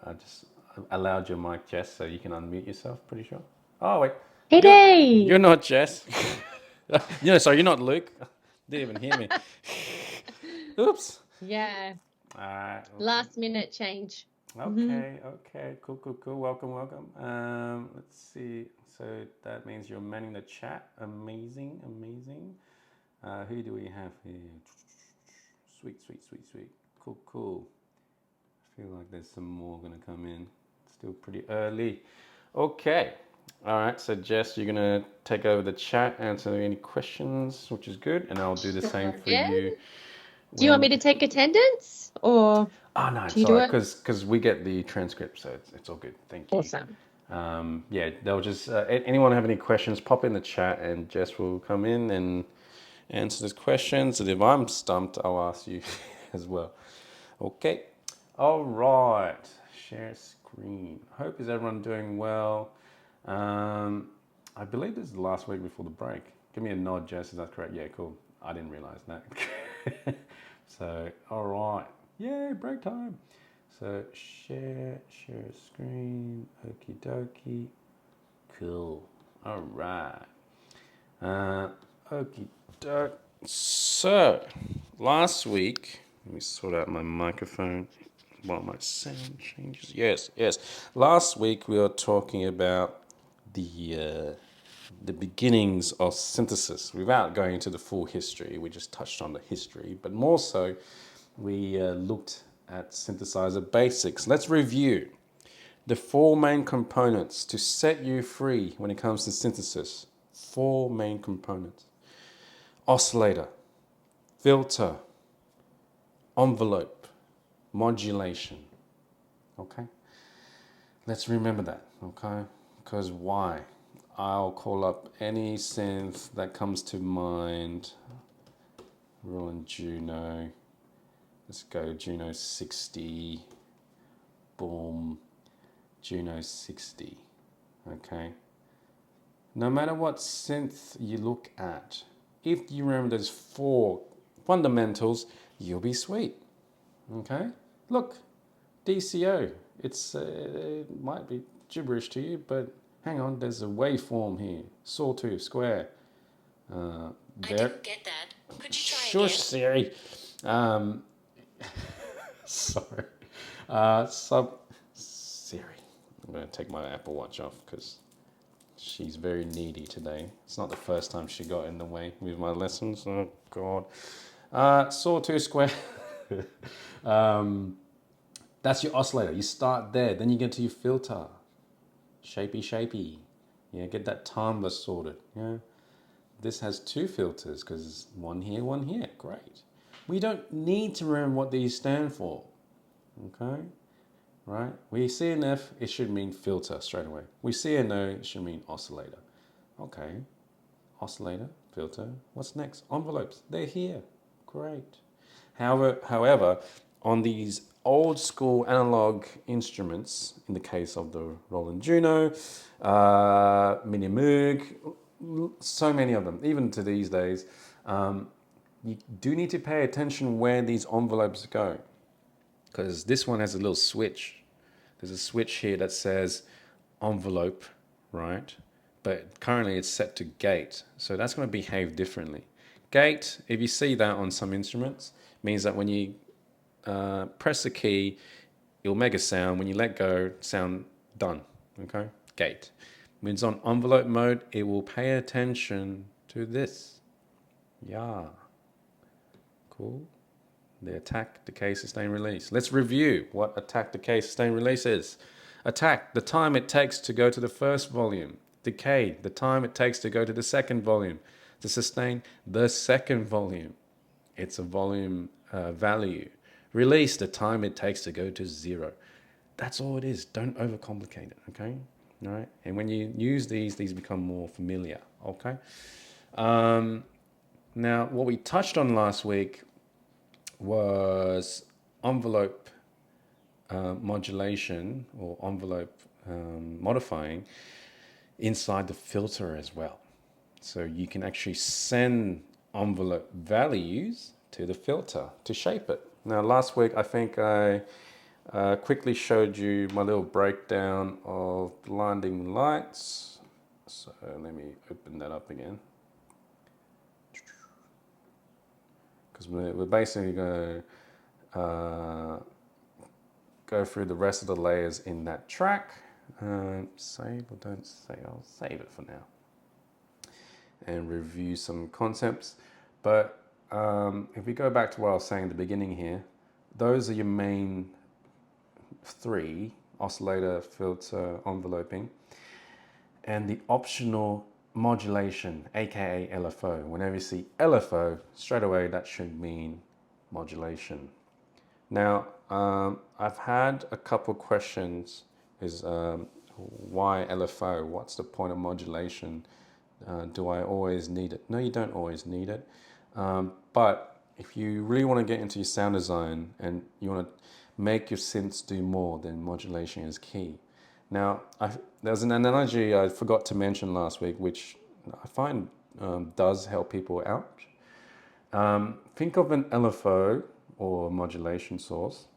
I just allowed your mic, Jess, so you can unmute yourself. Pretty sure. Oh wait, Hey you're Day! not Jess. Sorry, you're not Luke. Didn't even hear me. Oops. Yeah, Alright. last minute change. Okay. Cool. Welcome. Let's see. So that means you're manning the chat. Amazing. Who do we have here? Sweet. Cool. I feel like there's some more gonna come in. Still pretty early. Okay. All right. So Jess, you're gonna take over the chat, answer any questions, which is good, and I'll do the same Sure, for yeah. you Do you want when. me to take attendance or Oh no, do it's you all do right it? because we get the transcript, so it's all good. Thank you. Awesome. Yeah, they'll just anyone have any questions, pop in the chat, and Jess will come in and answer those questions. And if I'm stumped, I'll ask you as well. Okay. All right. Share screen. Hope is everyone doing well. Um, I believe this is the last week before the break. Give me a nod, Jess. Is that correct? Yeah, cool. I didn't realize that. So, all right. Yay, break time. So, share screen. Okie dokie. Cool. All right. Okie doke. So, last week, let me sort out my microphone while my sound changes. Yes. Last week we were talking about the beginnings of synthesis without going into the full history. We just touched on the history, but more so, we looked at synthesizer basics. Let's review the four main components to set you free when it comes to synthesis. Four main components: oscillator, filter, envelope, modulation. Okay? Let's remember that, okay? Because why? I'll call up any synth that comes to mind. Roland Juno. Let's go Juno 60. Boom. Juno 60. Okay? No matter what synth you look at, if you remember those four fundamentals, you'll be sweet. Okay? Look, DCO. It might be gibberish to you, but hang on, there's a waveform here. Sawtooth, square. Uh, I didn't get that. Could you try Shush, again? Siri. Um, sorry. Siri. I'm going to take my Apple Watch off because she's very needy today. It's not the first time she got in the way with my lessons. Oh, God. Sawtooth, square. um, That's your oscillator. You start there, then you get to your filter. Shapy. Yeah, get that timbre sorted. Yeah. This has two filters because one here, one here. Great. We don't need to remember what these stand for. Okay? Right? We see an F, it should mean filter straight away. We see an O, it should mean oscillator. Okay. Oscillator, filter. What's next? Envelopes. They're here. Great. However, on these old school analog instruments, in the case of the Roland Juno, Mini Moog, so many of them, even to these days, you do need to pay attention where these envelopes go. Because this one has a little switch. There's a switch here that says envelope, right? But currently it's set to gate. So that's going to behave differently. Gate, if you see that on some instruments, means that when you press the key, it'll make a sound. When you let go, sound done. Okay? Gate. When it's on envelope mode, it will pay attention to this. Yeah. Cool. The attack, decay, sustain, release. Let's review what attack, decay, sustain, release is. Attack, the time it takes to go to the first volume. Decay, the time it takes to go to the second volume. To sustain, the second volume. It's a volume value. Release, the time it takes to go to zero. That's all it is. Don't overcomplicate it, okay? All right. And when you use these become more familiar, okay? Now, what we touched on last week was envelope modulation or envelope modifying inside the filter as well. So you can actually send envelope values to the filter to shape it. Now, last week I think I Quickly showed you my little breakdown of blinding lights. So let me open that up again. Because we're basically going to go through the rest of the layers in that track. Save or don't save, I'll save it for now. And review some concepts. But if we go back to what I was saying at the beginning here, those are your main three: oscillator, filter, enveloping, and the optional modulation, aka LFO. Whenever you see LFO, straight away that should mean modulation. Now, I've had a couple questions, is why LFO? What's the point of modulation? Do I always need it? No, you don't always need it. But if you really want to get into your sound design and you want to make your synths do more, then modulation is key. Now, there's an analogy I forgot to mention last week, which I find does help people out. Think of an LFO or modulation source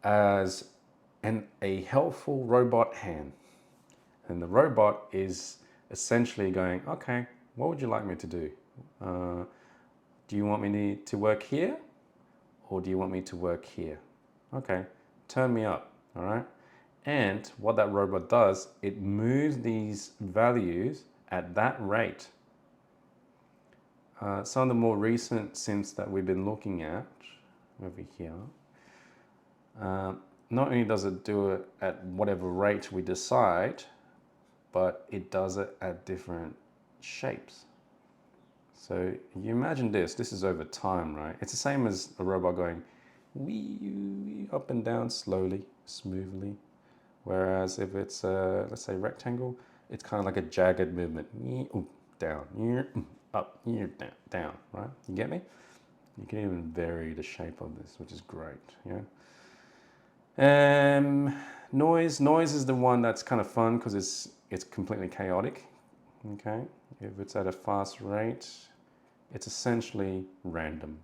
as a helpful robot hand. And the robot is essentially going, okay, what would you like me to do? Do you want me to work here? Or do you want me to work here? Okay, turn me up, all right? And what that robot does, it moves these values at that rate. Some of the more recent synths that we've been looking at over here, not only does it do it at whatever rate we decide, but it does it at different shapes. So you imagine this is over time, right? It's the same as a robot going wee up and down slowly, smoothly. Whereas if it's let's say rectangle, it's kind of like a jagged movement. Down, up, down, right? You get me? You can even vary the shape of this, which is great, yeah? Noise is the one that's kind of fun because it's completely chaotic, okay? If it's at a fast rate, it's essentially random.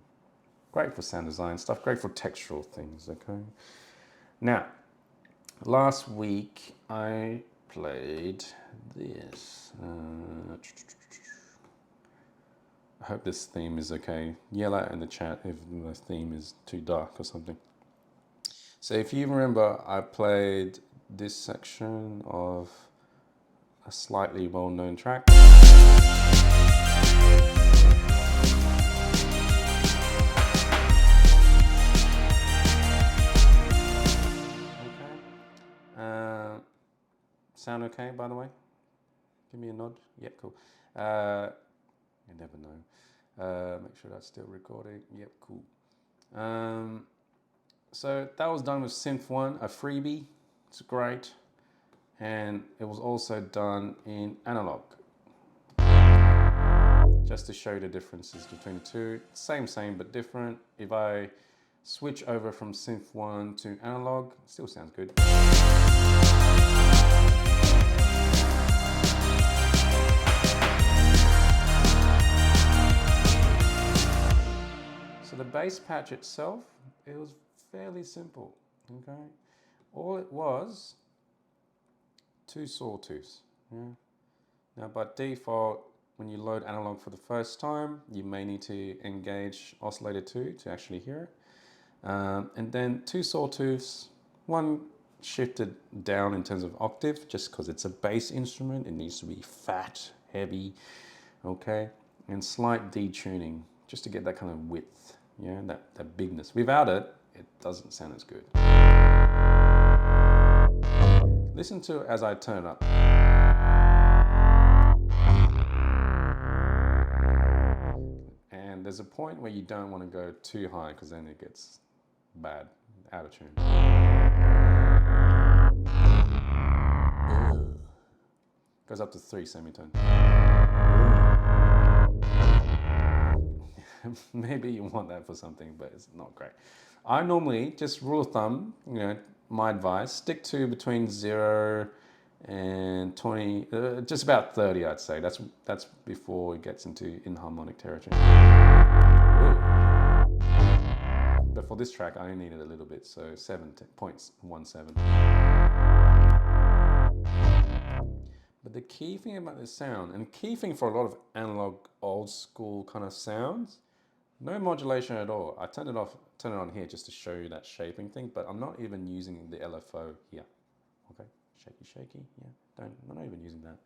Great for sound design stuff, great for textural things, okay? Now, last week I played this. I hope this theme is okay. Yell out in the chat if the theme is too dark or something. So if you remember, I played this section of a slightly well-known track. Okay. Sound okay, by the way? Give me a nod. Yep, cool. You never know. Make sure that's still recording. Yep, cool. So that was done with Synth 1, a freebie. It's great. And it was also done in analog. Just to show you the differences between the two. Same, but different. If I switch over from Synth 1 to analog, it still sounds good. So the bass patch itself, it was fairly simple, okay? All it was, 2 sawtooths, yeah? Now by default, when you load analog for the first time, you may need to engage oscillator 2 to actually hear it. And then 2 sawtooths, one shifted down in terms of octave, just because it's a bass instrument, it needs to be fat, heavy, okay? And slight detuning, just to get that kind of width, yeah, that bigness. Without it, it doesn't sound as good. Listen to it as I turn up. And there's a point where you don't want to go too high because then it gets bad, out of tune. Goes up to 3 semitones. Maybe you want that for something, but it's not great. I normally, just rule of thumb, you know, my advice, stick to between 0 and 20, just about 30, I'd say. That's before it gets into inharmonic territory. Ooh. for this track, I only needed a little bit, so 7.17. But the key thing about this sound, and key thing for a lot of analog, old school kind of sounds, no modulation at all. I turned it off, turn it on here just to show you that shaping thing, but I'm not even using the LFO here. Okay, shaky, shaky, yeah, I'm not even using that.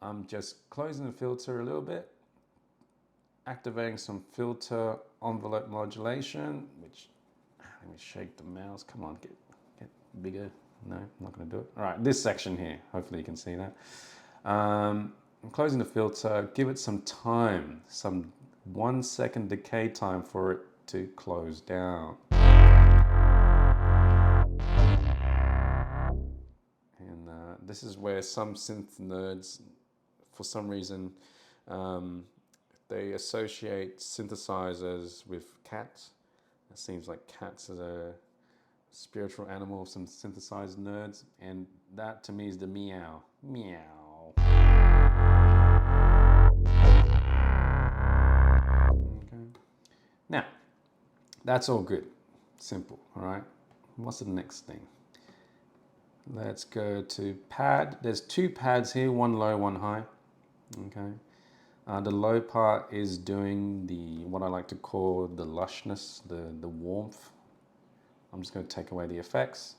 I'm just closing the filter a little bit, activating some filter envelope modulation, which, let me shake the mouse, come on, get bigger. No, I'm not going to do it. All right, this section here, hopefully you can see that. I'm closing the filter, give it some time, some 1 second decay time for it to close down. And this is where some synth nerds, for some reason, they associate synthesizers with cats. It seems like cats are a spiritual animal of some synthesized nerds, and that to me is the meow. Meow. Okay. Now, that's all good. Simple, all right? What's the next thing? Let's go to pad. There's 2 pads here, one low, one high. Okay. The low part is doing what I like to call the lushness, the warmth. I'm just going to take away the effects.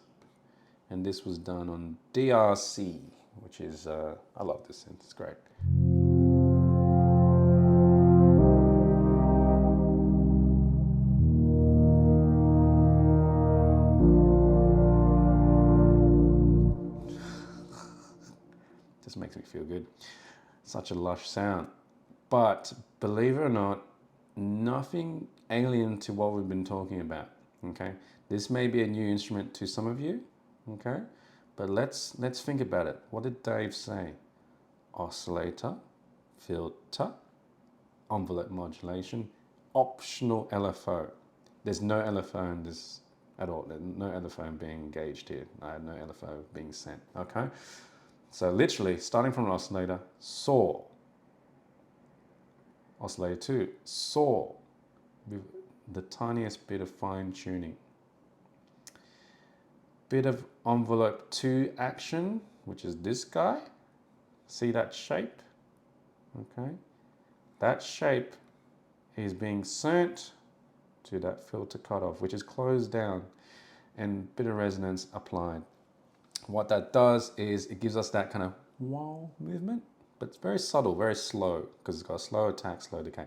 And this was done on DRC, which is, I love this synth, it's great. Just makes me feel good. Such a lush sound. But believe it or not, nothing alien to what we've been talking about. Okay, this may be a new instrument to some of you. Okay, but let's think about it. What did Dave say? Oscillator, filter, envelope modulation, optional LFO. There's no LFO in this at all. There's no LFO being engaged here. I had no LFO being sent. Okay, so literally starting from an oscillator, saw. Oscillator 2, saw, with the tiniest bit of fine tuning. Bit of envelope 2 action, which is this guy. See that shape? Okay. That shape is being sent to that filter cutoff, which is closed down, and bit of resonance applied. What that does is it gives us that kind of wow movement, but it's very subtle, very slow, because it's got a slow attack, slow decay.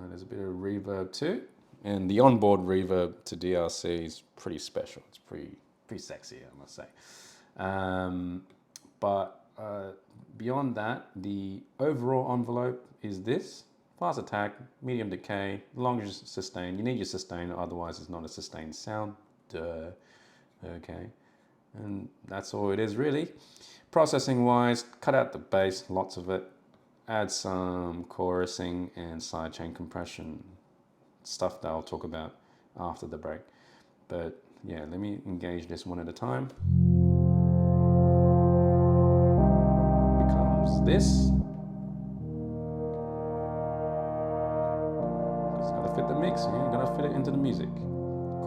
There's a bit of reverb too, and the onboard reverb to DRC is pretty special. It's pretty sexy, I must say. But beyond that, the overall envelope is this: fast attack, medium decay, long sustain. You need your sustain, otherwise it's not a sustained sound. Duh. Okay, and that's all it is really. Processing wise, cut out the bass, lots of it. Add some chorusing and sidechain compression, stuff that I'll talk about after the break. But yeah, let me engage this one at a time. Becomes this. It's gotta fit the mix, you gotta fit it into the music.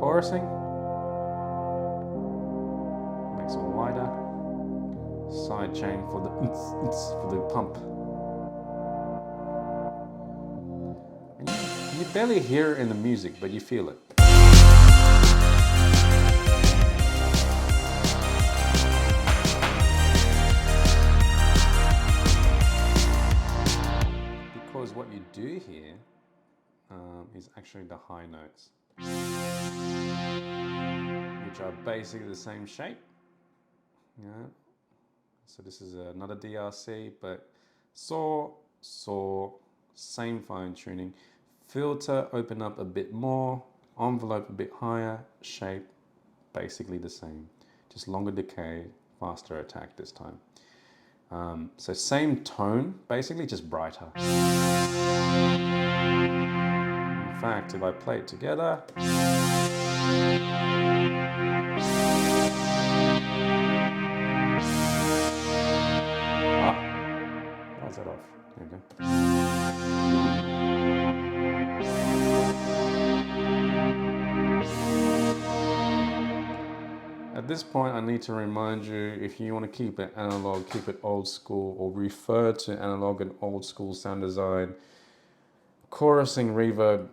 Chorusing. Makes it wider. Sidechain for the pump. And you barely hear it in the music, but you feel it. Because what you do here is actually the high notes, which are basically the same shape. Yeah. So this is another DRC, but saw, same fine tuning. Filter, open up a bit more, envelope a bit higher, shape basically the same. Just longer decay, faster attack this time. So same tone, basically just brighter. In fact, if I play it together, how's that off? we go. At this point, I need to remind you, if you want to keep it analog, keep it old school, or refer to analog and old school sound design, chorusing reverb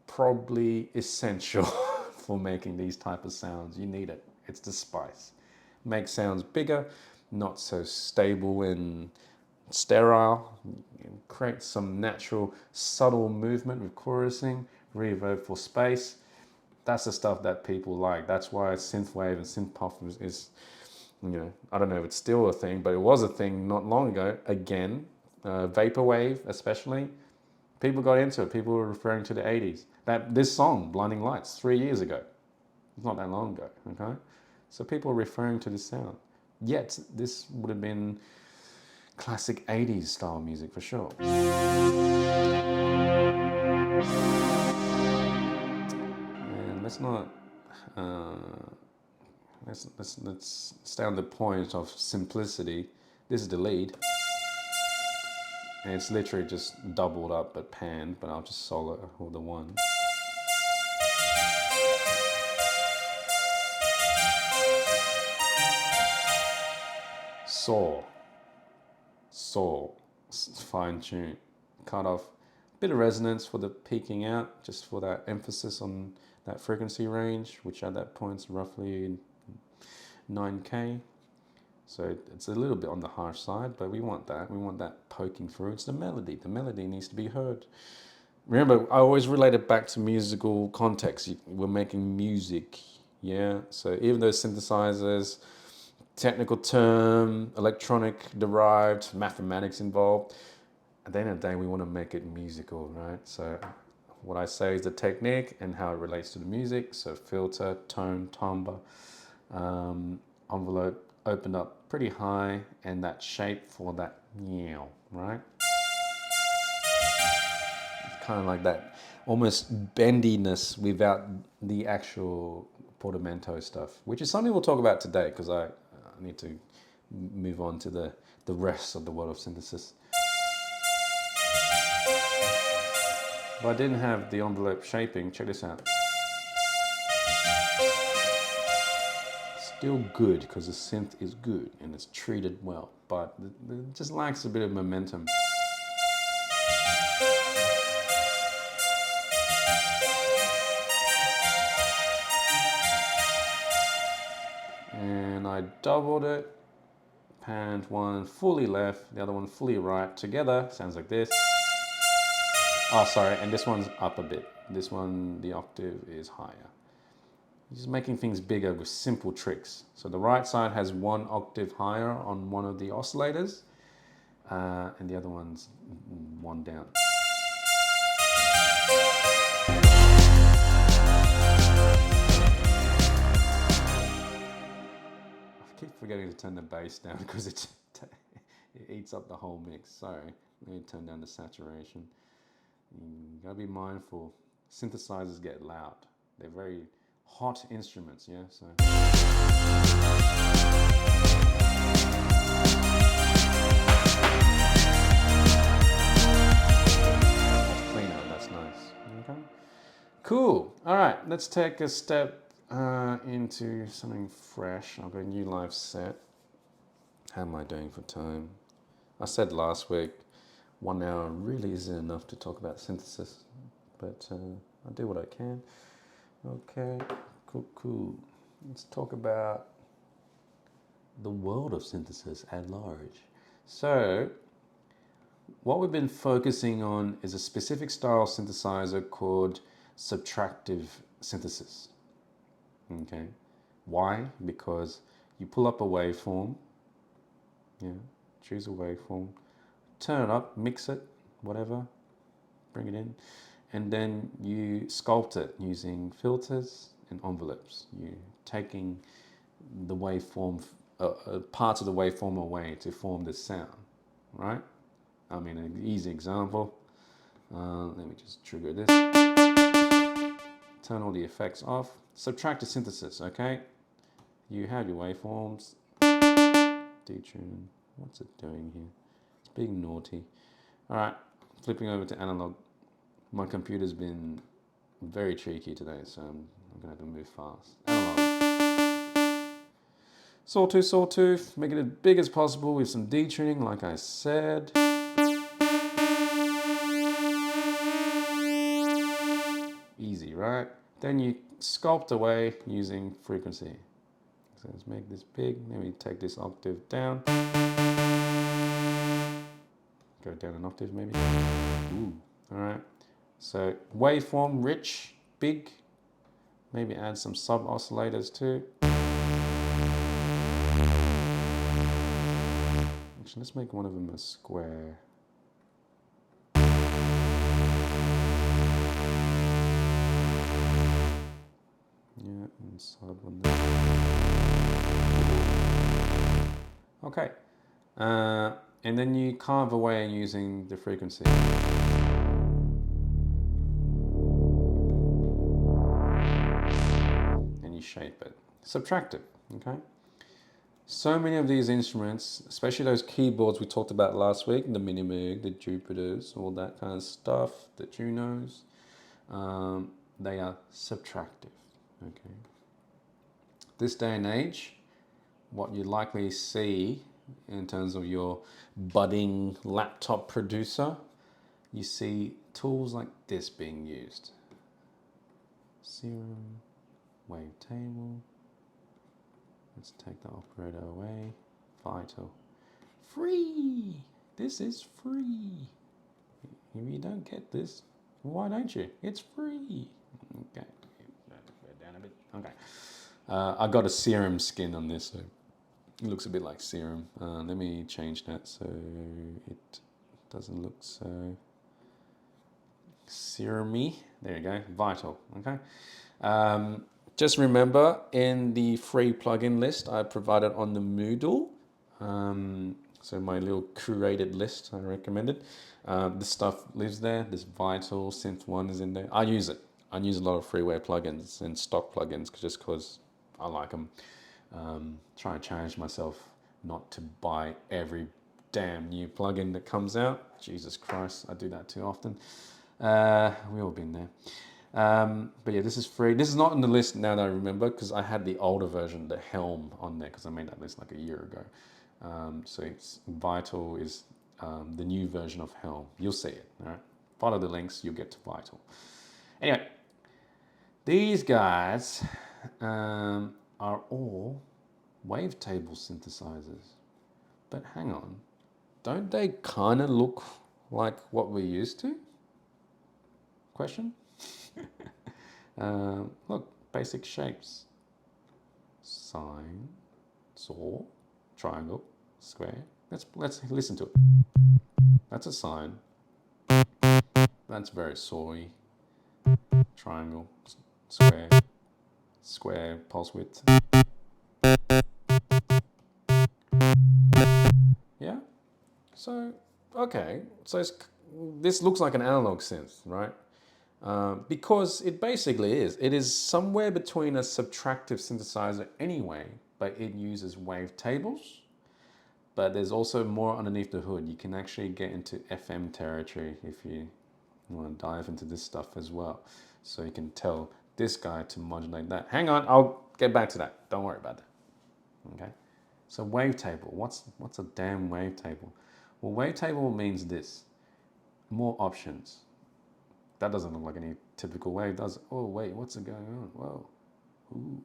probably essential for making these type of sounds. You need it. It's the spice. Make sounds bigger, not so stable and sterile. Create some natural, subtle movement with chorusing, reverb for space. That's the stuff that people like. That's why synthwave and synth-pop is, I don't know if it's still a thing, but it was a thing not long ago. Again, vaporwave especially, people got into it. People were referring to the 80s. This song, Blinding Lights, 3 years ago. It's not that long ago, okay? So people are referring to this sound. Yet, this would have been classic 80s style music for sure. And let's not, let's stay on the point of simplicity. This is the lead. And it's literally just doubled up but panned, but I'll just solo hold the one. Saw, fine tune, cut off, bit of resonance for the peaking out, just for that emphasis on that frequency range, which at that point is roughly 9K. So it's a little bit on the harsh side, but we want that poking through. It's the melody needs to be heard. Remember, I always relate it back to musical context. We're making music, yeah? So even though synthesizers, technical term, electronic derived, mathematics involved, at the end of the day, we want to make it musical, right? So what I say is the technique and how it relates to the music. So filter, tone, timbre, envelope opened up pretty high, and that shape for that meow, right? It's kind of like that almost bendiness without the actual portamento stuff, which is something we'll talk about today, because I need to move on to the rest of the world of synthesis. If I didn't have the envelope shaping, check this out. Still good, because the synth is good and it's treated well, but it just lacks a bit of momentum. And I doubled it, panned one fully left, the other one fully right. Together, sounds like this. Oh, sorry, and this one's up a bit. This one, the octave is higher. Just making things bigger with simple tricks. So the right side has one octave higher on one of the oscillators, and the other one's one down. I keep forgetting to turn the bass down because it eats up the whole mix. Sorry, let me turn down the saturation. You gotta be mindful. Synthesizers get loud. They're very hot instruments, yeah? So. That's cleaner, that's nice. Okay. Cool. All right, let's take a step into something fresh. I've got a new live set. How am I doing for time? I said last week, 1 hour really isn't enough to talk about synthesis, but I'll do what I can. Okay, cool. Let's talk about the world of synthesis at large. So, what we've been focusing on is a specific style synthesizer called subtractive synthesis. Okay, why? Because you pull up a waveform, choose a waveform, turn it up, mix it, whatever, bring it in, and then you sculpt it using filters and envelopes. You're taking the waveform, parts of the waveform away to form this sound, right? I mean, an easy example. Let me just trigger this. Turn all the effects off. Subtractive synthesis, okay? You have your waveforms. Detune. What's it doing here? It's being naughty. All right, flipping over to analog. My computer's been very cheeky today, so I'm gonna have to move fast. Analog. Sawtooth, make it as big as possible with some detuning, like I said. Easy, right? Then you sculpt away using frequency. So let's make this big. Let me take this octave down. Go down an octave maybe. Ooh, all right. So waveform, rich, big. Maybe add some sub oscillators too. Actually, let's make one of them a square. Yeah, and sub on there. Okay. And then you carve away using the frequency. And you shape it. Subtractive, okay? So many of these instruments, especially those keyboards we talked about last week, the Minimoog, the Jupiters, all that kind of stuff, the Junos, they are subtractive, okay? This day and age, what you likely see in terms of your budding laptop producer, you see tools like this being used. Serum, wavetable. Let's take the operator away. Vital. Free! This is free. If you don't get this, why don't you? It's free. Okay. Down a bit. Okay. I got a serum skin on this, so it looks a bit like serum. Let me change that so it doesn't look so serum-y. There you go, vital, okay? Just remember, in the free plugin list I provided on the Moodle, so my little curated list I recommended, this stuff lives there. This Vital Synth 1 is in there. I use it. I use a lot of freeware plugins and stock plugins just because I like them. Try and challenge myself not to buy every damn new plugin that comes out. Jesus Christ, I do that too often. We all been there. But yeah, this is free. This is not on the list now that I remember because I had the older version, the Helm, on there because I made that list like a year ago. So it's Vital is the new version of Helm. You'll see it. All right. Follow the links, you'll get to Vital. Anyway, these guys are all wavetable synthesizers. But hang on, don't they kind of look like what we're used to? Question? Look, basic shapes. Sine, saw, triangle, square. Let's listen to it. That's a sine. That's very sawy. Triangle, square, square, pulse width. Yeah? So, okay. So this looks like an analog synth, right? Because it basically is. It is somewhere between a subtractive synthesizer anyway, but it uses wavetables. But there's also more underneath the hood. You can actually get into FM territory if you want to dive into this stuff as well. So you can tell this guy to modulate that. Hang on, I'll get back to that. Don't worry about that. Okay. So wavetable. What's a damn wavetable? Well, wavetable means this. More options. That doesn't look like any typical wave, does it? Oh, wait, what's going on? Whoa. Ooh.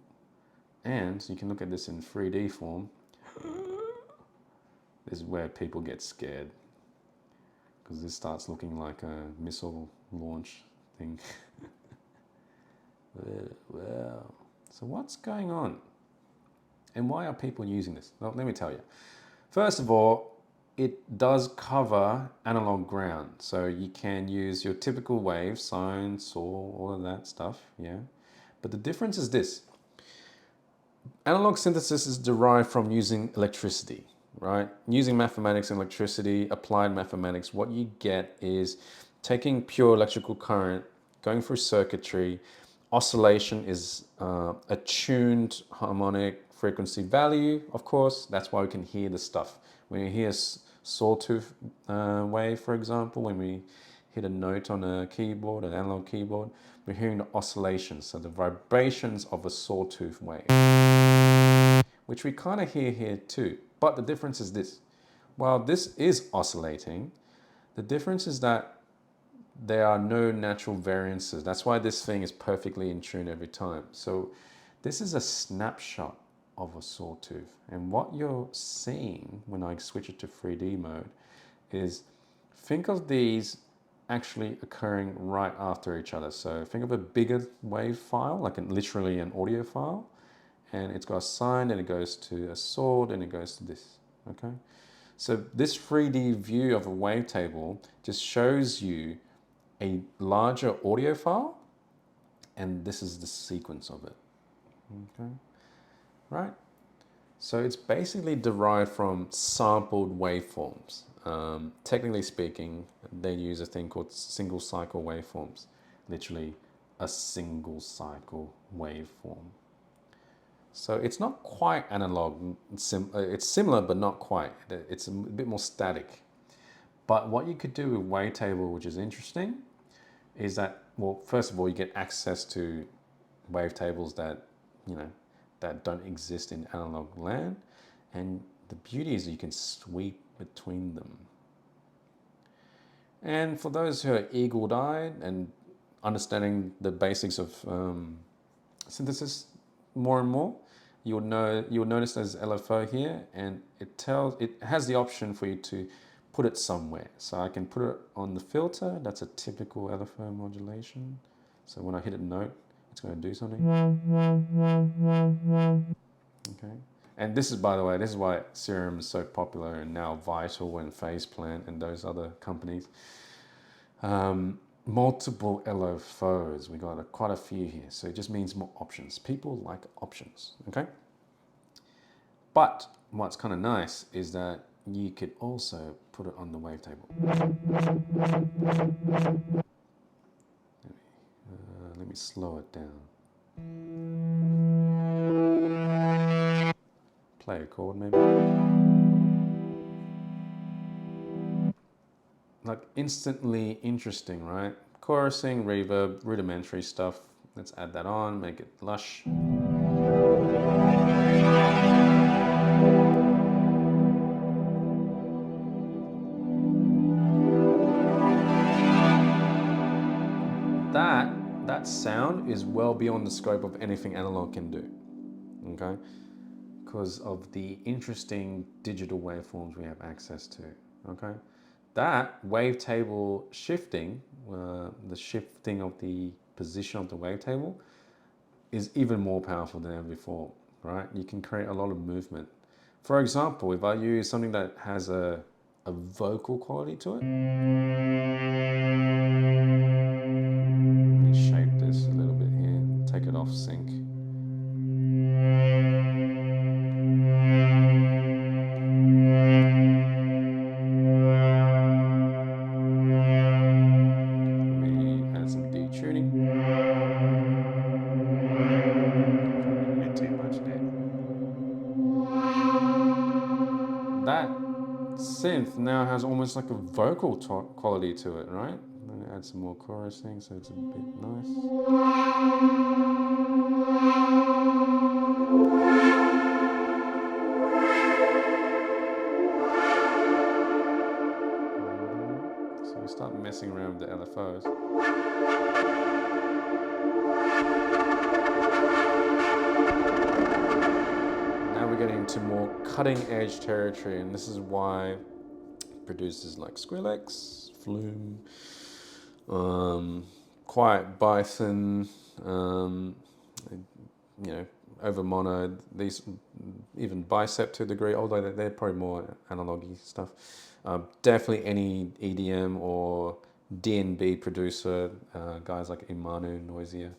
And you can look at this in 3D form. This is where people get scared. Because this starts looking like a missile launch thing. Wow. So what's going on? And why are people using this? Well, let me tell you. First of all, it does cover analog ground. So you can use your typical wave, sine, saw, all of that stuff, yeah. But the difference is this. Analog synthesis is derived from using electricity, right? Using mathematics and electricity, applied mathematics, what you get is taking pure electrical current, going through circuitry. Oscillation is a tuned harmonic frequency value, of course. That's why we can hear the stuff. When you hear sawtooth wave, for example, when we hit a note on a keyboard, an analog keyboard, we're hearing the oscillations, so the vibrations of a sawtooth wave, which we kind of hear here too. But the difference is this. While this is oscillating, the difference is that there are no natural variances. That's why this thing is perfectly in tune every time. So this is a snapshot of a sawtooth. And what you're seeing when I switch it to 3D mode is, think of these actually occurring right after each other. So think of a bigger wave file, like literally an audio file, and it's got a sine, and it goes to a sword, and it goes to this, okay? So this 3D view of a wavetable just shows you a larger audio file, and this is the sequence of it, okay? Right? So it's basically derived from sampled waveforms. Technically speaking, they use a thing called single cycle waveforms, literally a single cycle waveform. So it's not quite analog, it's similar but not quite. It's a bit more static. But what you could do with Wavetable, which is interesting, is that, well, first of all, you get access to wavetables that, you know, that don't exist in analog land. And the beauty is you can sweep between them. And for those who are eagle-eyed and understanding the basics of synthesis more and more, you'll notice there's LFO here, and it has the option for you to put it somewhere. So I can put it on the filter. That's a typical LFO modulation. So when I hit a note, it's going to do something. Okay. And this is, by the way, this is why Serum is so popular, and now Vital and Phase Plant and those other companies. Multiple LFOs. We got quite a few here. So it just means more options. People like options. Okay. But what's kind of nice is that you could also put it on the wavetable. Let me slow it down. Play a chord maybe. Like instantly interesting, right? Chorusing, reverb, rudimentary stuff. Let's add that on, make it lush. That sound is well beyond the scope of anything analog can do, okay? Because of the interesting digital waveforms we have access to, okay? That wavetable shifting, the shifting of the position of the wavetable, is even more powerful than ever before, right? You can create a lot of movement. For example, if I use something that has a vocal quality to it, let me shape this a little bit here, take it off sync. Let me add some detuning. A bit too much there. That synth now has almost like a vocal quality to it, right? I'm gonna add some more chorusing so it's a bit nice. So you start messing around with the LFOs. Now we're getting into more cutting edge territory, and this is why producers like Skrillex, Flume, Quiet Bison, you know, Overmono, these, even Bicep to a degree, although they're probably more analog-y stuff. Definitely any EDM or DnB producer, guys like Imanu, Noisia,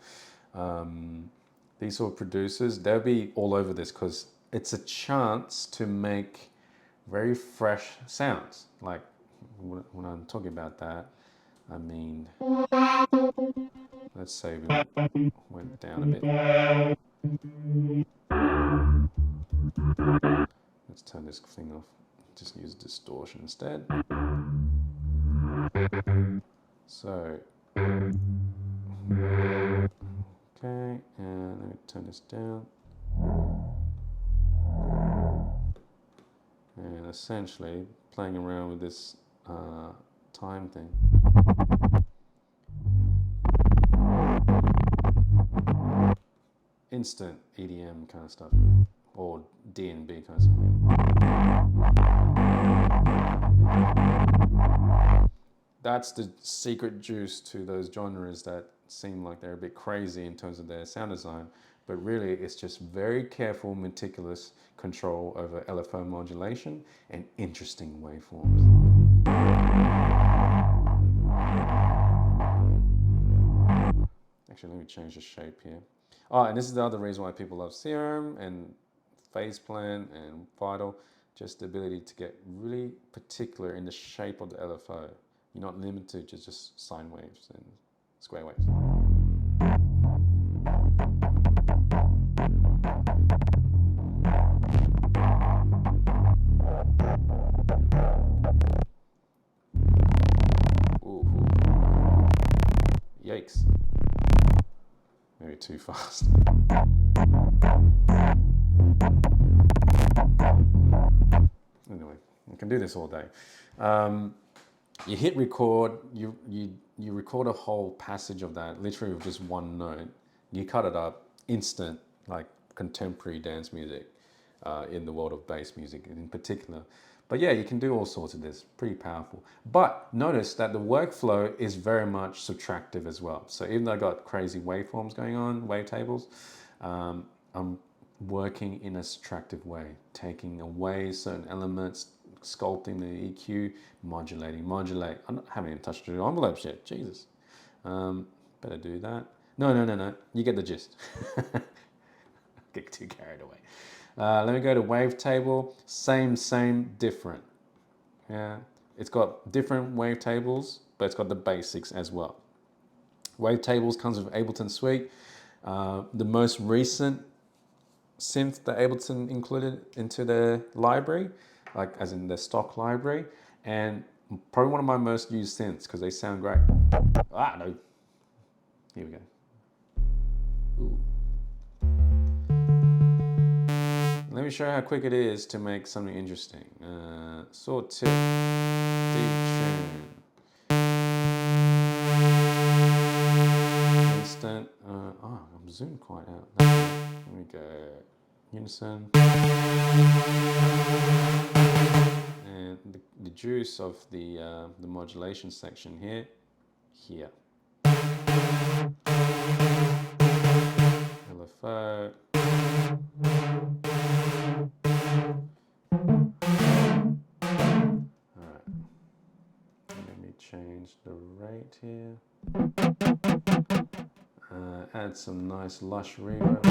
these sort of producers, they'll be all over this because it's a chance to make very fresh sounds. Like when I'm talking about that, I mean, let's say we went down a bit. Let's turn this thing off. just use distortion instead. So, okay, and let me turn this down. And essentially playing around with this time thing. Instant EDM kind of stuff, or D&B kind of stuff. That's the secret juice to those genres that seem like they're a bit crazy in terms of their sound design, but really it's just very careful, meticulous control over LFO modulation and interesting waveforms. Actually, let me change the shape here. Oh, and this is the other reason why people love Serum and Phase Plan and Vital, just the ability to get really particular in the shape of the LFO. You're not limited to just sine waves and square waves. Ooh. Yikes. Maybe too fast. Anyway, I can do this all day. You hit record, you record a whole passage of that, literally with just one note. You cut it up, instant, like contemporary dance music in the world of bass music in particular. But yeah, you can do all sorts of this, pretty powerful. But notice that the workflow is very much subtractive as well. So even though I got crazy waveforms going on, wavetables, I'm working in a subtractive way, taking away certain elements, sculpting the EQ, modulate. I haven't even touched the envelopes yet, Jesus. Better do that. No, you get the gist. Get too carried away. Let me go to wavetable, same, different. Yeah, it's got different wavetables, but it's got the basics as well. Wavetables comes with Ableton Suite. The most recent synth that Ableton included into their library, like as in their stock library, and probably one of my most used synths because they sound great. Ah, no. Here we go. Ooh. Let me show you how quick it is to make something interesting. Sawtip, detune, instant. I'm zoomed quite out. Let me go unison. And the juice of the modulation section here. LFO. Alright. Let me change the rate here. Add some nice lush reverb.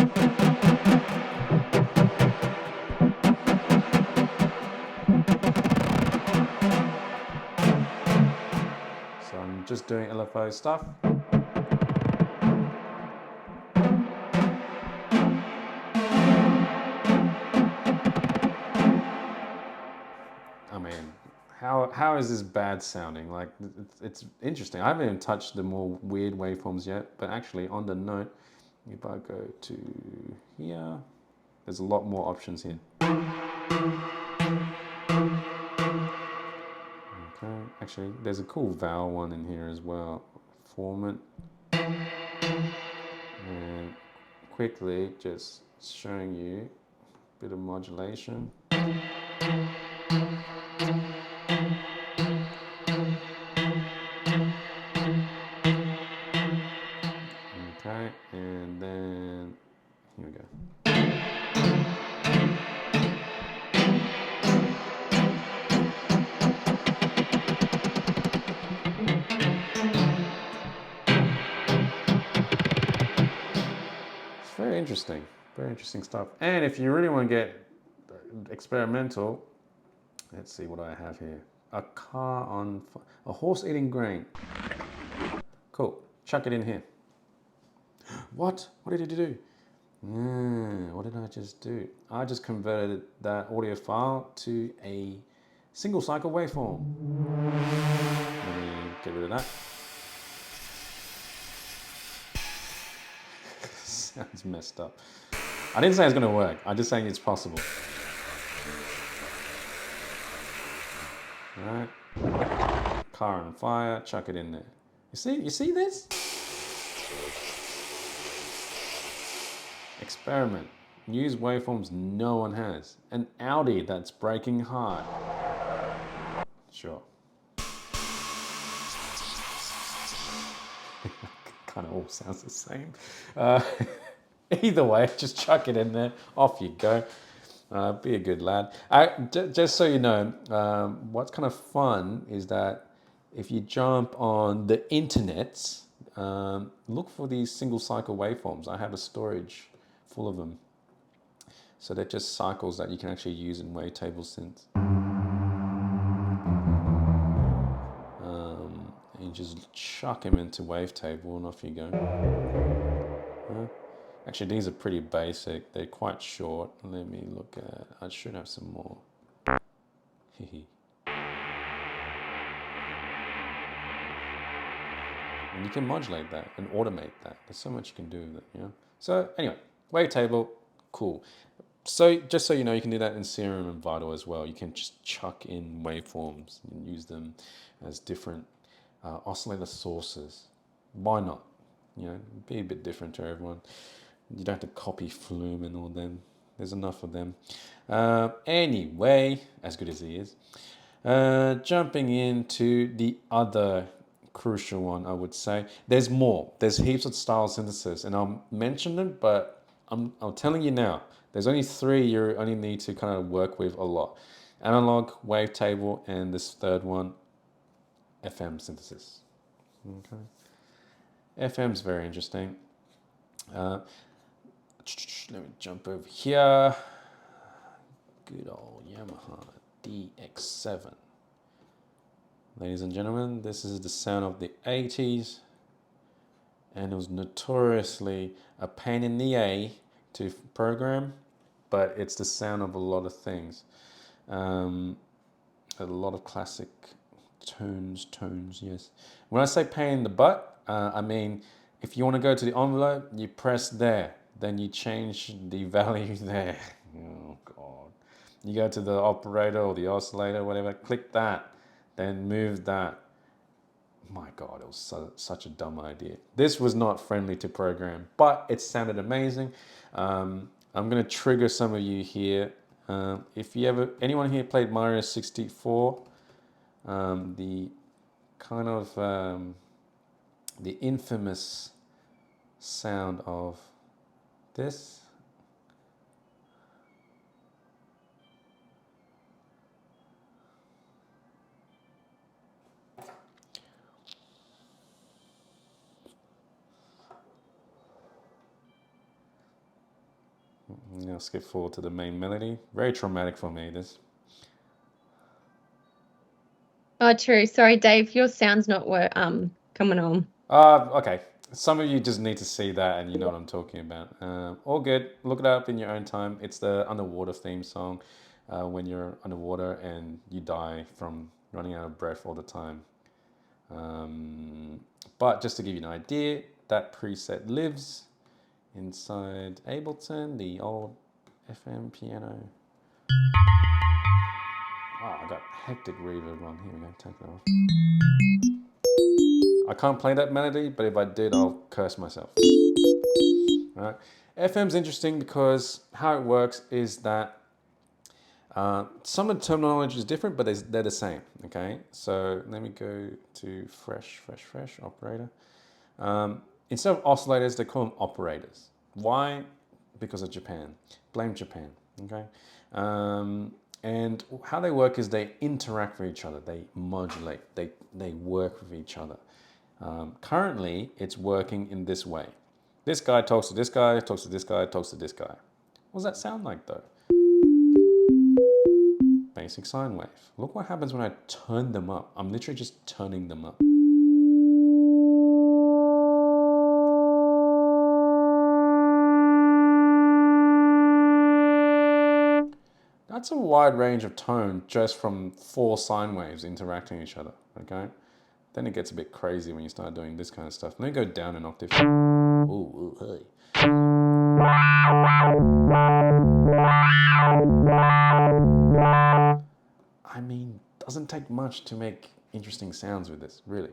So I'm just doing LFO stuff. I mean, how is this bad sounding? Like, it's interesting. I haven't even touched the more weird waveforms yet, but actually on the note, if I go to here, there's a lot more options here. Okay, actually, there's a cool vowel one in here as well. Formant. And quickly, just showing you a bit of modulation. Okay, and then here we go. It's very interesting stuff. And if you really want to get experimental, let's see what I have here. A horse eating grain. Cool. Chuck it in here. What? What did you do? What did I just do? I just converted that audio file to a Single cycle waveform. Let me get rid of that. Sounds messed up. I didn't say it's going to work. I'm just saying it's possible. All right. Car on fire. Chuck it in there. You see this? Experiment. Use waveforms no one has. An Audi that's braking hard. Sure. Kind of all sounds the same. Either way, just chuck it in there. Off you go. Be a good lad. Just so you know, what's kind of fun is that if you jump on the internet, look for these single cycle waveforms. I have a storage full of them. So they're just cycles that you can actually use in wavetable synths. And you just chuck them into wavetable and off you go. Actually, these are pretty basic. They're quite short. Let me look at. I should have some more. And you can modulate that and automate that. There's so much you can do with it, you know. So anyway, wavetable, cool. So just so you know, you can do that in Serum and Vital as well. You can just chuck in waveforms and use them as different oscillator sources. Why not? You know, be a bit different to everyone. You don't have to copy Flume and all them. There's enough of them. Anyway, as good as he is. Jumping into the other crucial one, I would say. There's more. There's heaps of style synthesis, and I'll mention them, but I'm telling you now, there's only 3 you only need to kind of work with a lot. Analog, wavetable, and this third one, FM synthesis. Okay. FM's very interesting. Let me jump over here. Good old Yamaha DX7. Ladies and gentlemen, this is the sound of the 80s, and it was notoriously a pain in the A to program, but it's the sound of a lot of things. A lot of classic tones, yes. When I say pain in the butt, I mean, if you want to go to the envelope, you press there, then you change the value there. Oh God. You go to the operator or the oscillator, whatever, click that, then move that. My God, it was such a dumb idea. This was not friendly to program, but it sounded amazing. I'm going to trigger some of you here. If you anyone here played Mario 64, the kind of the infamous sound of this. I'm going to skip forward to the main melody. Very traumatic for me, this. Oh, true. Sorry, Dave, your sound's not coming on. Okay. Some of you just need to see that and you know what I'm talking about. All good. Look it up in your own time. It's the underwater theme song when you're underwater and you die from running out of breath all the time. But just to give you an idea, that preset lives inside Ableton, the old FM piano. Oh, I got hectic reverb on. Here we go, take that off. I can't play that melody, but if I did, I'll curse myself. All right. FM's interesting because how it works is that some of the terminology is different, but they're the same, okay? So let me go to fresh operator. Instead of oscillators, they call them operators. Why? Because of Japan. Blame Japan, okay? And how they work is they interact with each other. They modulate. They work with each other. Currently, it's working in this way. This guy talks to this guy, talks to this guy, talks to this guy. What does that sound like, though? Basic sine wave. Look what happens when I turn them up. I'm literally just turning them up. That's a wide range of tone just from 4 sine waves interacting with each other, okay? Then it gets a bit crazy when you start doing this kind of stuff. Let me go down an octave. Ooh, hey. I mean, doesn't take much to make interesting sounds with this, really.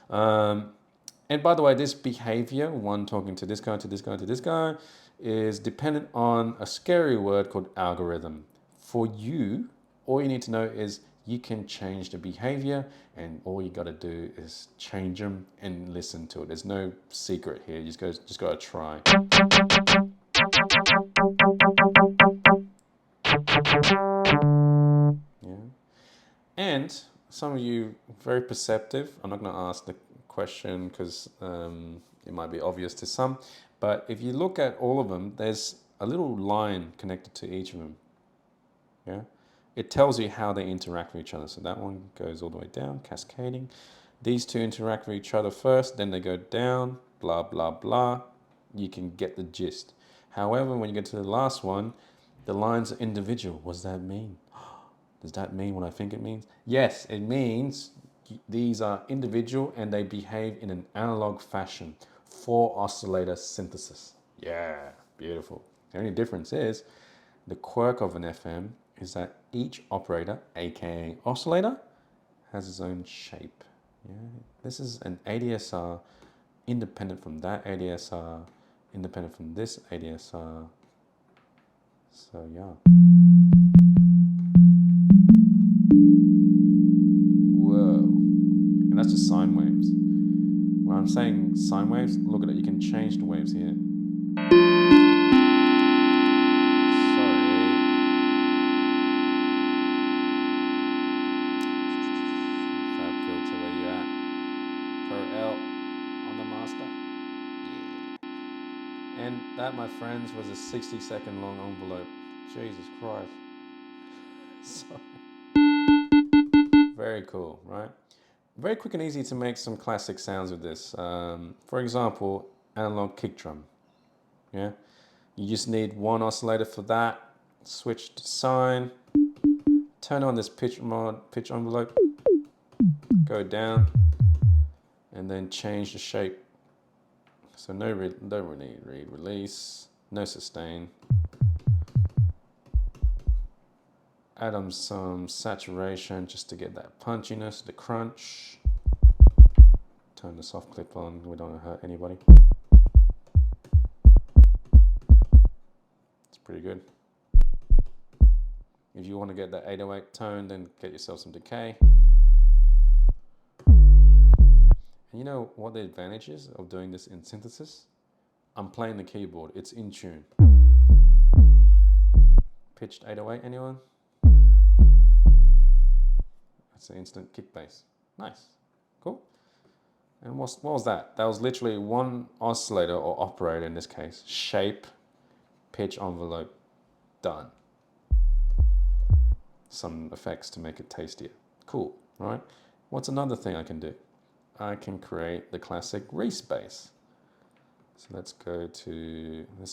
And by the way, this behavior, one talking to this guy, to this guy, to this guy, is dependent on a scary word called algorithm. For you, all you need to know is you can change the behavior, and all you got to do is change them and listen to it. There's no secret here. You just got to try. Yeah. And some of you very perceptive. I'm not going to ask the question because it might be obvious to some. But if you look at all of them, there's a little line connected to each of them. Yeah. It tells you how they interact with each other. So that one goes all the way down, cascading. These two interact with each other first, then they go down, blah, blah, blah. You can get the gist. However, when you get to the last one, the lines are individual. What does that mean? Does that mean what I think it means? Yes, it means these are individual and they behave in an analog fashion for oscillator synthesis. Yeah, beautiful. The only difference is the quirk of an FM is that each operator, aka oscillator, has its own shape. Yeah, this is an ADSR independent from that ADSR, independent from this ADSR. So yeah. Whoa. And that's just sine waves. When I'm saying sine waves, look at it, you can change the waves here. And that, my friends, was a 60-second long envelope. Jesus Christ. Sorry. Very cool, right? Very quick and easy to make some classic sounds with this. For example, analog kick drum. Yeah, you just need one oscillator for that. Switch to sine. Turn on this pitch envelope. Go down, and then change the shape. So don't really read release, no sustain. Add on some saturation just to get that punchiness, the crunch. Turn the soft clip on, we don't want to hurt anybody. It's pretty good. If you want to get that 808 tone, then get yourself some decay. And you know what the advantage is of doing this in synthesis? I'm playing the keyboard, it's in tune. Pitched 808, anyone? That's an instant kick bass. Nice, cool. And what was that? That was literally one oscillator or operator in this case. Shape, pitch envelope, done. Some effects to make it tastier. Cool, right? What's another thing I can do? I can create the classic Reese bass. So let's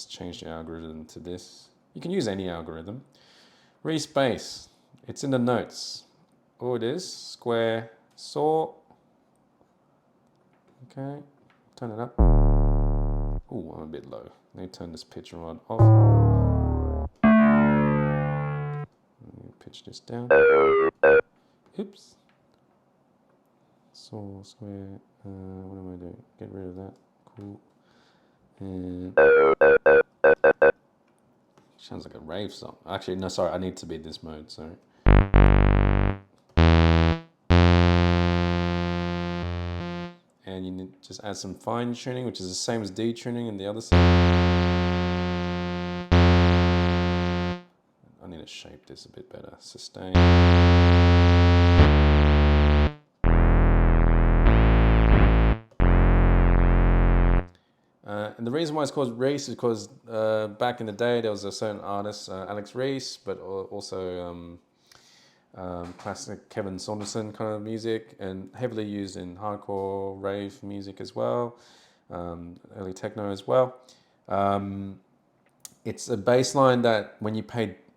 change the algorithm to this. You can use any algorithm. Reese bass, it's in the notes. Oh, it is, square, saw. Okay, turn it up. Oh, I'm a bit low. Let me turn this pitch rod off. Let me pitch this down. Oops. Saw, square, what am I doing? Get rid of that, cool. And sounds like a rave song. Actually, no, sorry, I need to be this mode, sorry. And you need to just add some fine tuning, which is the same as detuning in the other side. I need to shape this a bit better. Sustain. And the reason why it's called Reese is because back in the day there was a certain artist, Alex Reese, but also classic Kevin Saunderson kind of music, and heavily used in hardcore rave music as well, early techno as well. It's a bass line that when you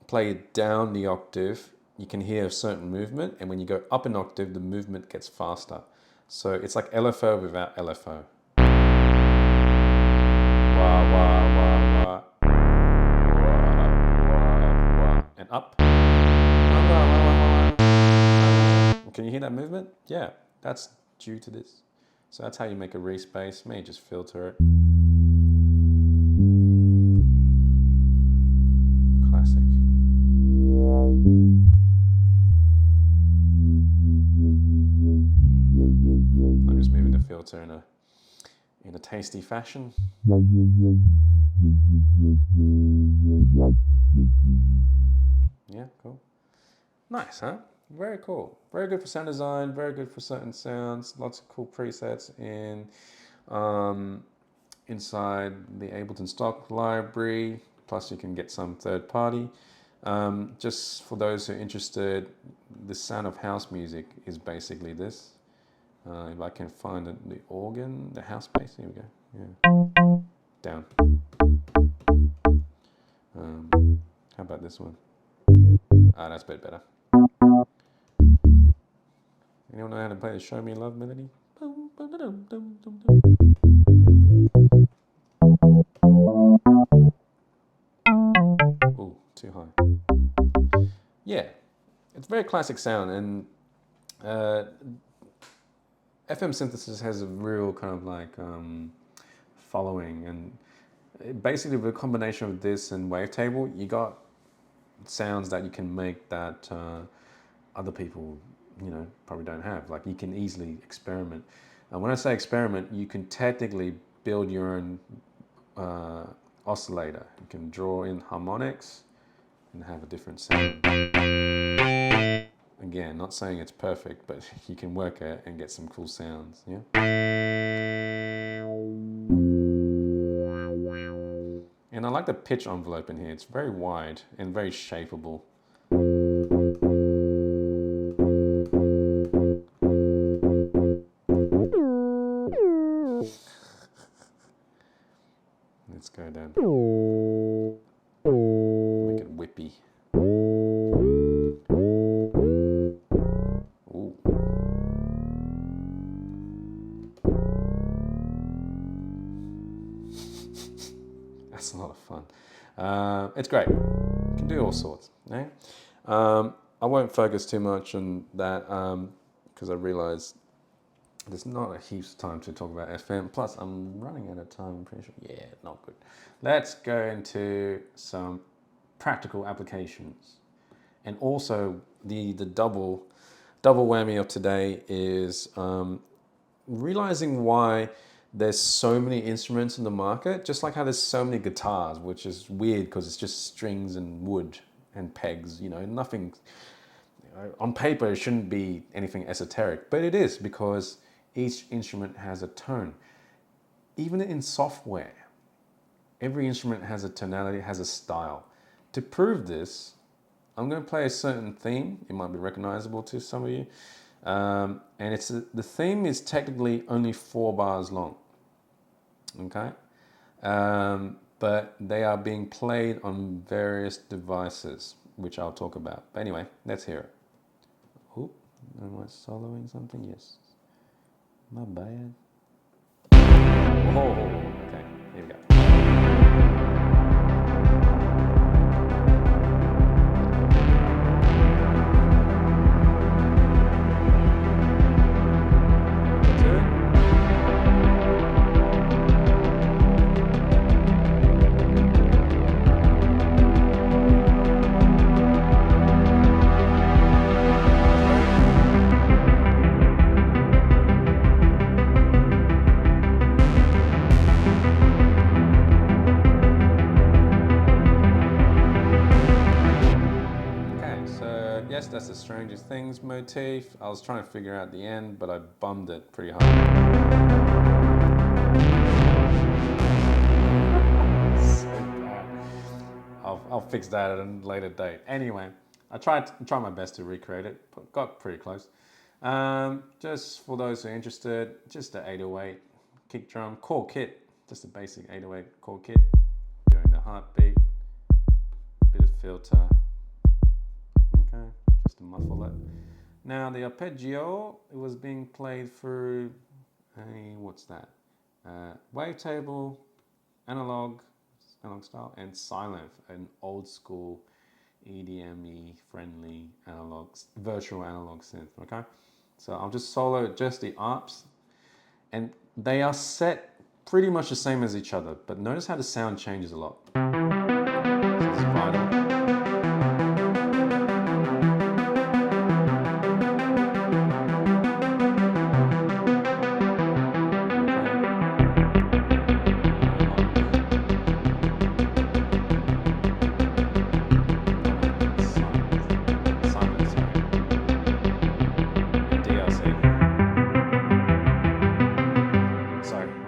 play it down the octave, you can hear a certain movement, and when you go up an octave, the movement gets faster. So it's like LFO without LFO. Wah, wah, wah, wah. Wah, wah, wah. And up. Wah, wah, wah, wah, wah. Can you hear that movement? Yeah, that's due to this. So that's how you make a respace. Maybe just filter it. Classic. I'm just moving the filter in a tasty fashion. Yeah, cool. Nice, huh? Very cool. Very good for sound design, very good for certain sounds. Lots of cool presets inside the Ableton stock library. Plus you can get some third party. Just for those who are interested, the sound of house music is basically this. If I can find the organ, the house bass, here we go. Yeah. Down. How about this one? Ah, that's a bit better. Anyone know how to play the Show Me Love melody? Ooh, too high. Yeah, it's a very classic sound, and FM synthesis has a real kind of like following, and basically with a combination of this and wavetable, you got sounds that you can make that other people, probably don't have. Like you can easily experiment. And when I say experiment, you can technically build your own oscillator. You can draw in harmonics and have a different sound. Again, not saying it's perfect, but you can work it and get some cool sounds, yeah? And I like the pitch envelope in here. It's very wide and very shapeable. Let's go down. Make it whippy. Ooh. That's a lot of fun. It's great. You can do all sorts. Eh? I won't focus too much on that because I realise there's not a heaps of time to talk about FM. Plus, I'm running out of time, I'm pretty sure. Yeah, not good. Let's go into some practical applications. And also, the double whammy of today is realizing why there's so many instruments in the market, just like how there's so many guitars, which is weird because it's just strings and wood and pegs, nothing. On paper, it shouldn't be anything esoteric, but it is because each instrument has a tone. Even in software, every instrument has a tonality, has a style. To prove this, I'm going to play a certain theme. It might be recognizable to some of you. And the theme is technically only 4 bars long. Okay? But they are being played on various devices, which I'll talk about. But anyway, let's hear it. Oh, am I soloing something? Yes. My bad. Oh, okay, here we go. Yes, that's the Stranger Things motif. I was trying to figure out the end, but I bummed it pretty hard. So bad. I'll fix that at a later date. Anyway, I tried my best to recreate it, but got pretty close. Just for those who are interested, just an 808 kick drum core kit, just a basic 808 core kit, doing the heartbeat, bit of filter, Okay, just to muffle it. Now the arpeggio, it was being played through a, what's that? Wavetable, analog style, and Sylenth, an old school EDM-y friendly virtual analog synth. Okay, so I'll just solo just the arps, and they are set pretty much the same as each other, but notice how the sound changes a lot. This is vital.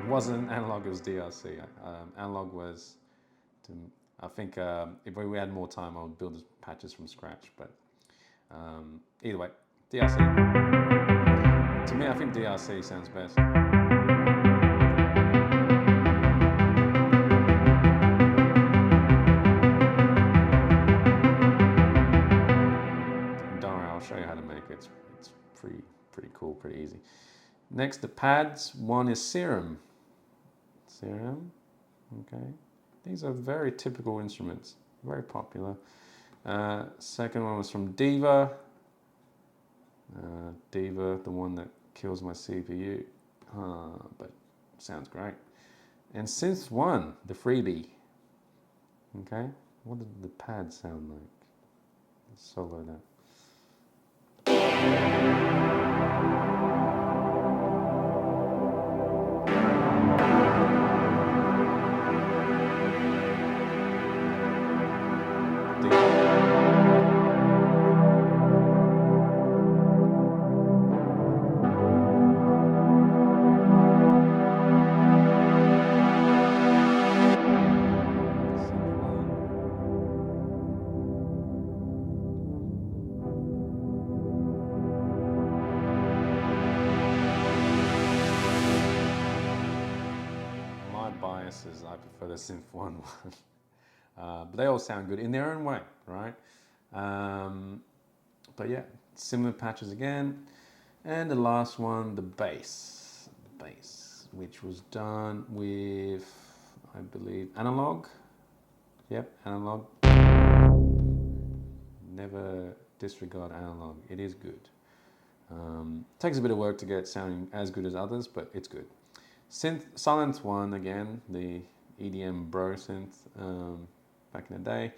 Wasn't analog, it was DRC. Analog was, I think if we had more time, I would build the patches from scratch. But either way, DRC. To me, I think DRC sounds best. Don't worry, I'll show you how to make it. It's pretty cool, pretty easy. Next, the pads. One is Serum. Serum, okay. These are very typical instruments, very popular. Second one was from Diva. Diva, the one that kills my CPU, but sounds great. And Synth One, the freebie. Okay, what did the pad sound like? Let's solo that. I prefer the Synth One. But they all sound good in their own way, right? But yeah, similar patches again. And the last one, the bass. The bass, which was done with, I believe, analog. Yep, analog. Never disregard analog. It is good. Takes a bit of work to get it sounding as good as others, but it's good. Sylenth One again, the EDM bro synth back in the day.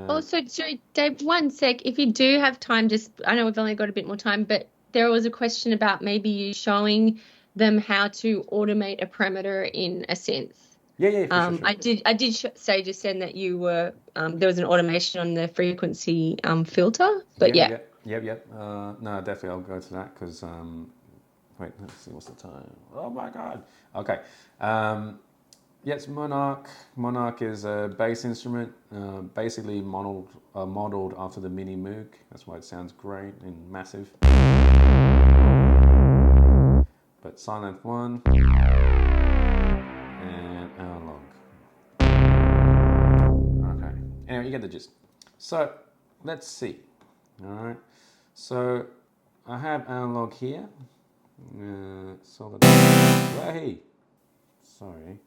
Also, sorry, Dave, one sec. If you do have time, I know we've only got a bit more time, but there was a question about maybe you showing them how to automate a parameter in a synth. Yeah, for sure. I did say just then that you were there was an automation on the frequency filter, but yeah. Yep. No, definitely I'll go to that because wait, let's see, what's the time? Oh my God. Okay. Yes, Monarch. Monarch is a bass instrument, basically modeled after the Mini Moog. That's why it sounds great and massive. But Sylenth One and analog. Okay. Anyway, you get the gist. So let's see. All right. So I have analog here. Solid. Hey. Sorry.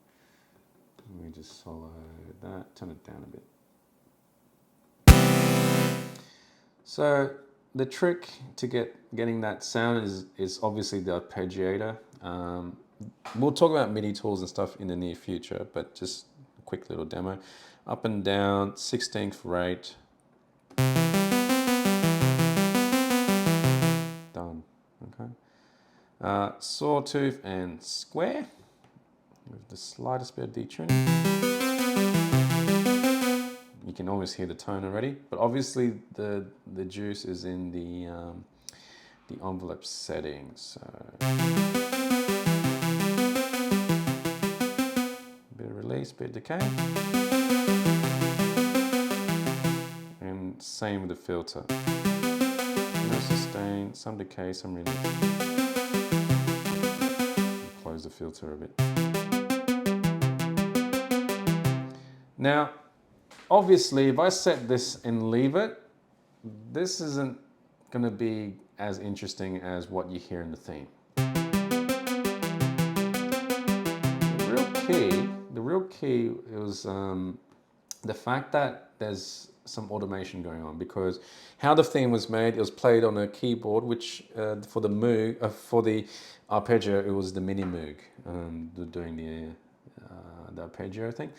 Let me just solo that. Turn it down a bit. So the trick to getting that sound is obviously the arpeggiator. We'll talk about MIDI tools and stuff in the near future, but just a quick little demo. Up and down, 16th rate. Done. Okay. Sawtooth and square with the slightest bit of detuning. You can always hear the tone already, but obviously the juice is in the envelope settings. So bit of release, bit of decay, and same with the filter. No sustain, some decay, some release. Close the filter a bit. Now, obviously, if I set this and leave it, this isn't going to be as interesting as what you hear in the theme. The real key was the fact that there's some automation going on, because how the theme was made, it was played on a keyboard, which for the Moog, for the arpeggio, it was the Mini Moog doing the arpeggio thing,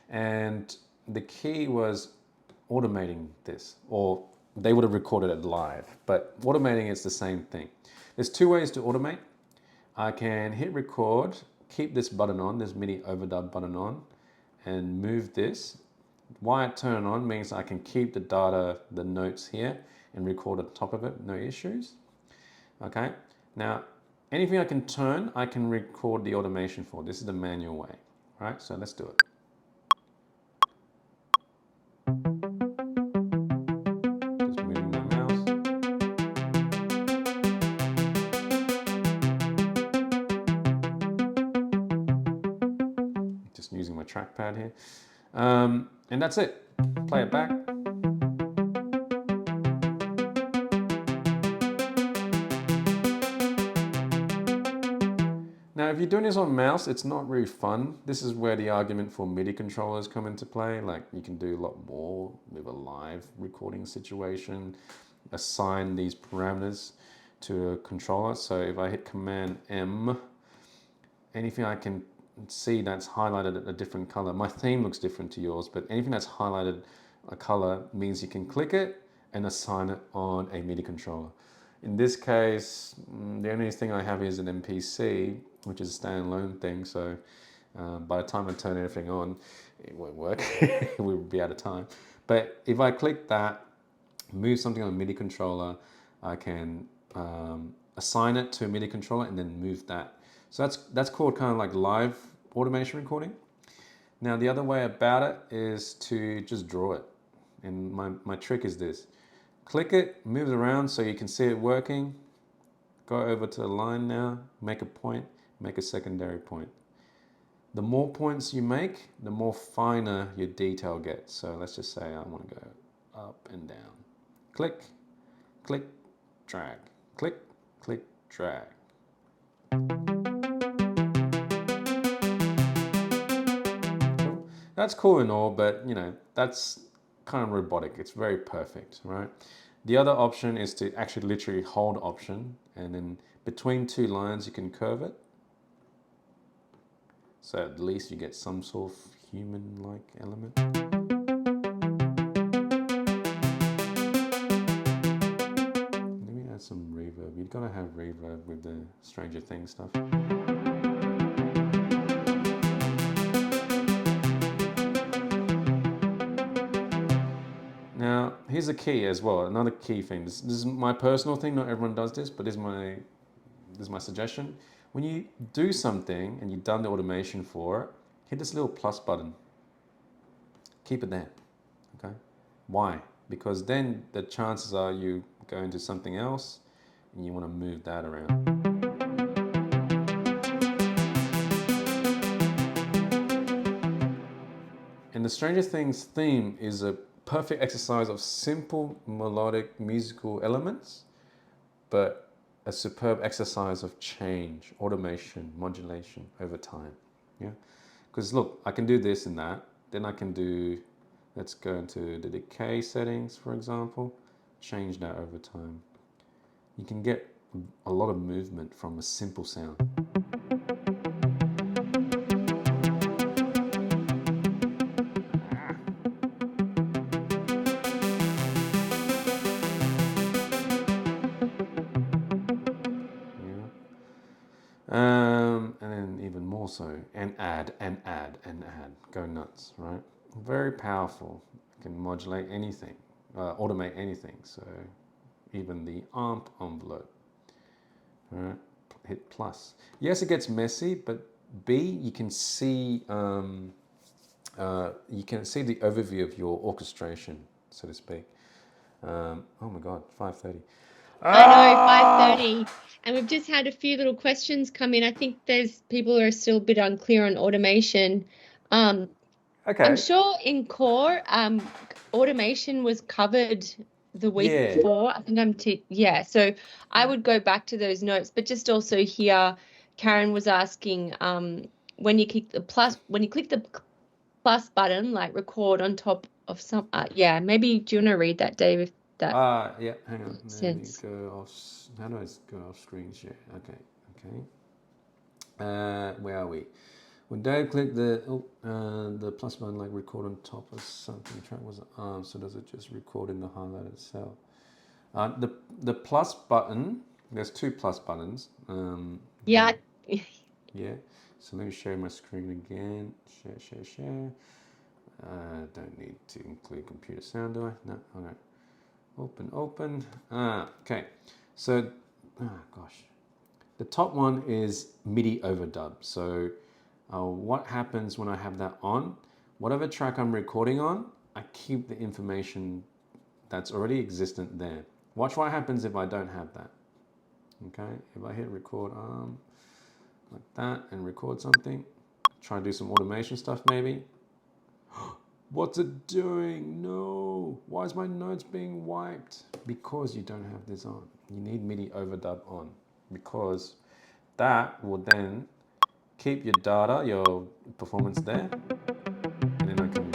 and the key was automating this, or they would have recorded it live, but automating is the same thing. There's two ways to automate. I can hit record, keep this button on, this MIDI overdub button on, and move this. Why I turn it on means I can keep the data, the notes here, and record on top of it, no issues. Okay, now anything I can turn, I can record the automation for. This is the manual way, right? So let's do it. Just moving my mouse. Just using my trackpad here. And that's it. Play it back. Now, if you're doing this on mouse, it's not really fun. This is where the argument for MIDI controllers come into play. Like, you can do a lot more with a live recording situation, assign these parameters to a controller. So if I hit Command M, anything I can see that's highlighted a different color. My theme looks different to yours, but anything that's highlighted a color means you can click it and assign it on a MIDI controller. In this case, the only thing I have is an MPC, which is a standalone thing, so by the time I turn everything on, it won't work. We'll be out of time. But if I click that, move something on a MIDI controller, I can assign it to a MIDI controller and then move that. So that's called kind of like live automation recording. Now the other way about it is to just draw it. And my trick is this. Click it, move it around so you can see it working. Go over to the line now, make a point, make a secondary point. The more points you make, the more finer your detail gets. So let's just say I want to go up and down. Click, click, drag. Click, click, drag. That's cool and all, but you know, that's kind of robotic. It's very perfect, right? The other option is to actually literally hold Option, and then between two lines you can curve it. So at least you get some sort of human-like element. Let me add some reverb. You've got to have reverb with the Stranger Things stuff. Now, here's a key as well, another key thing. This is my personal thing, not everyone does this, but this is my suggestion. When you do something and you've done the automation for it, hit this little plus button. Keep it there, okay? Why? Because then the chances are you go into something else and you want to move that around. And the Stranger Things theme is a perfect exercise of simple melodic musical elements, but a superb exercise of change, automation, modulation over time. Yeah, because look, I can do this and that. Then I can do, let's go into the decay settings, for example, change that over time. You can get a lot of movement from a simple sound. And then even more so, and add, go nuts, right? Very powerful. You can modulate anything, automate anything. So even the AMP envelope, all right? Hit plus. Yes, it gets messy, but B, you can see the overview of your orchestration, so to speak. Oh my God, 5:30. I know, 5:30. And we've just had a few little questions come in. I think there's people who are still a bit unclear on automation. Okay. I'm sure in Core, automation was covered the week Yeah. before. I think yeah. So I would go back to those notes, but just also here, Karen was asking, when you click the plus button, like record on top of some, yeah, maybe do you want to read that, Dave, if that Yeah, hang on. makes Let me sense? go off. How do I go off screen share? Okay. Where are we? When Dave clicked the plus button, like record on top of something, track was on, so does it just record in the highlighted cell? The plus button, there's two plus buttons. Yeah. Yeah. So let me share my screen again. Share. Don't need to include computer sound, do I? No. Okay. Open. Okay. So, gosh. The top one is MIDI overdub. So what happens when I have that on? Whatever track I'm recording on, I keep the information that's already existent there. Watch what happens if I don't have that. Okay, if I hit record like that and record something, try and do some automation stuff maybe. What's it doing? No, why is my notes being wiped? Because you don't have this on. You need MIDI overdub on, because that will then keep your data, your performance there, and then I can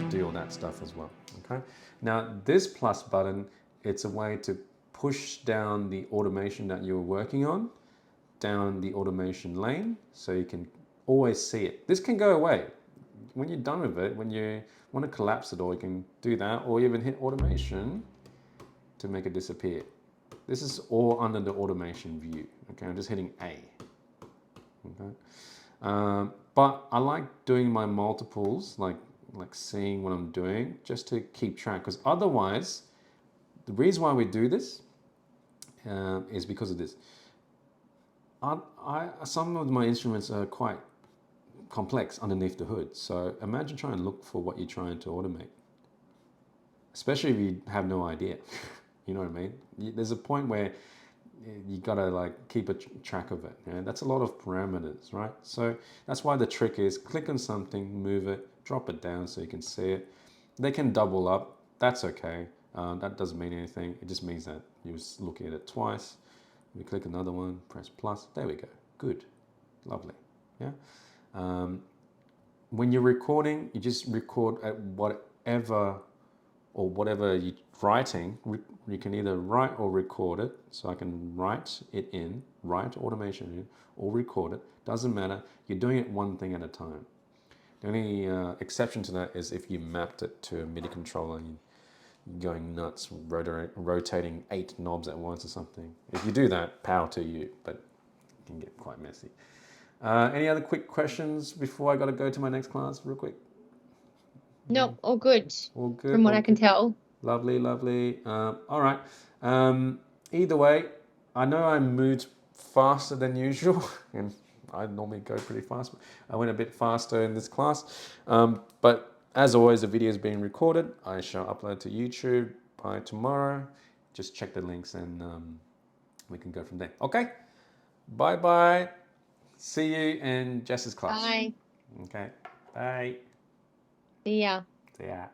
do all that stuff as well. Okay. Now this plus button, it's a way to push down the automation that you're working on, down the automation lane, so you can always see it. This can go away when you're done with it. When you want to collapse it all, you can do that, or even hit automation to make it disappear. This is all under the automation view. Okay, I'm just hitting A. Okay. But I like doing my multiples, like seeing what I'm doing, just to keep track. Because otherwise, the reason why we do this is because of this. Some of my instruments are quite complex underneath the hood. So imagine trying to look for what you're trying to automate, especially if you have no idea. You know what I mean? There's a point where you gotta like keep a track of it. That's a lot of parameters, right? So that's why the trick is click on something, move it, drop it down so you can see it. They can double up. That's okay. That doesn't mean anything. It just means that you're looking at it twice. We click another one, press plus. There we go. Good, lovely. Yeah. When you're recording, you just record at whatever you're writing. You can either write or record it. So I can write automation in, or record it. Doesn't matter. You're doing it one thing at a time. The only exception to that is if you mapped it to a MIDI controller and you're going nuts, rotating 8 knobs at once or something. If you do that, power to you, but it can get quite messy. Any other quick questions before I got to go to my next class real quick? No, all good. All good. From what I can tell. Lovely. All right. Either way, I know I moved faster than usual, and I normally go pretty fast. I went a bit faster in this class. But as always, the video is being recorded. I shall upload to YouTube by tomorrow. Just check the links and we can go from there. Okay. Bye. See you in Jess's class. Bye. Okay. Bye. See ya. See ya.